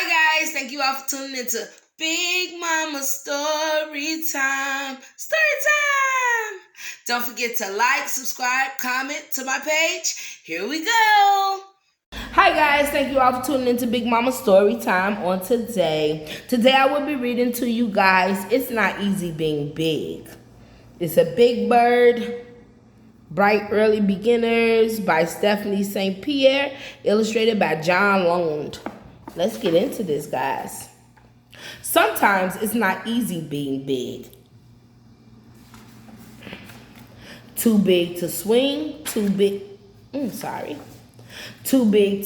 Hi guys, thank you all for tuning into Big Mama Story Time. Story Time! Don't forget to like, subscribe, comment to my page. Here we go. Hi guys, thank you all for tuning into Big Mama Story Time on today. Today I will be reading to you guys It's Not Easy Being Big. It's a Big Bird, Bright Early Beginners by Stephanie St. Pierre, illustrated by John Lund. Let's get into this, guys. Sometimes it's not easy being big. Too big to swing, too big to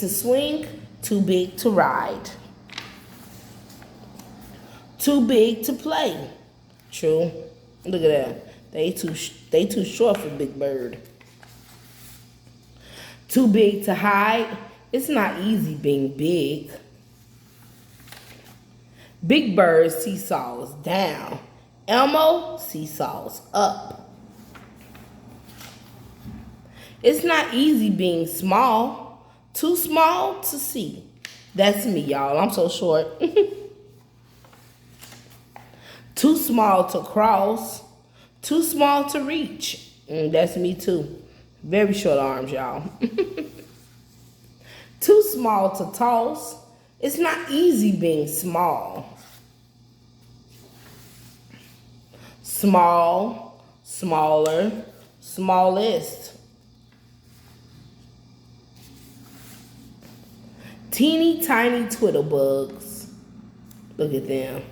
swing, too big to ride. Too big to play. True. Look at that. They too short for Big Bird. Too big to hide. It's not easy being big. Big Bird seesaws down. Elmo seesaws up. It's not easy being small. Too small to see. That's me, y'all. I'm so short. Too small to cross. Too small to reach. That's me too. Very short arms, y'all. Too small to toss. It's not easy being small. Small, smaller, smallest. Teeny tiny twiddlebugs. Look at them.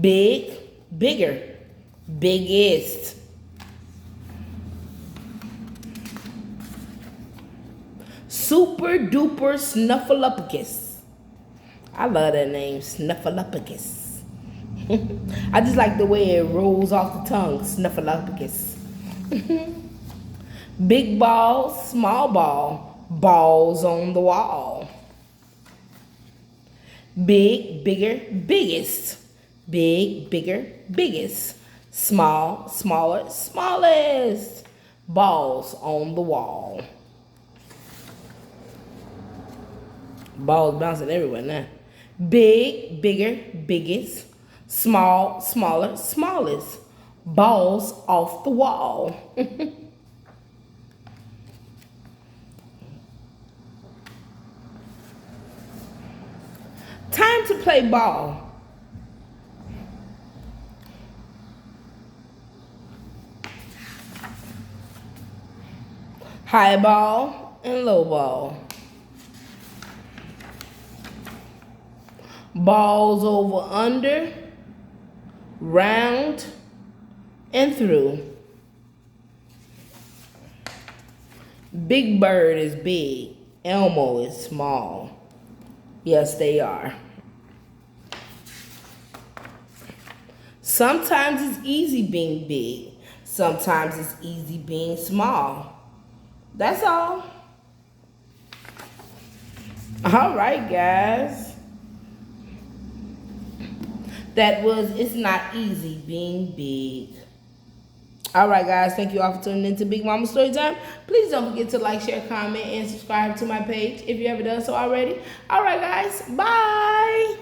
Big, bigger, biggest. Super duper snuffleupagus. I love that name, Snuffleupagus. I just like the way it rolls off the tongue, Snuffleupagus. Big ball, small ball, balls on the wall. Big, bigger, biggest. Big, bigger, biggest. Small, smaller, smallest. Balls on the wall. Balls bouncing everywhere now. Big, bigger, biggest. Small, smaller, smallest. Balls off the wall. Time to play ball. High ball and low ball. Balls over under, round, and through. Big Bird is big. Elmo is small. Yes, they are. Sometimes it's easy being big. Sometimes it's easy being small. That's all. All right, guys. That was It's Not Easy Being Big. All right, guys. Thank you all for tuning into Big Mama Story Time. Please don't forget to like, share, comment, and subscribe to my page if you haven't done so already. All right, guys. Bye.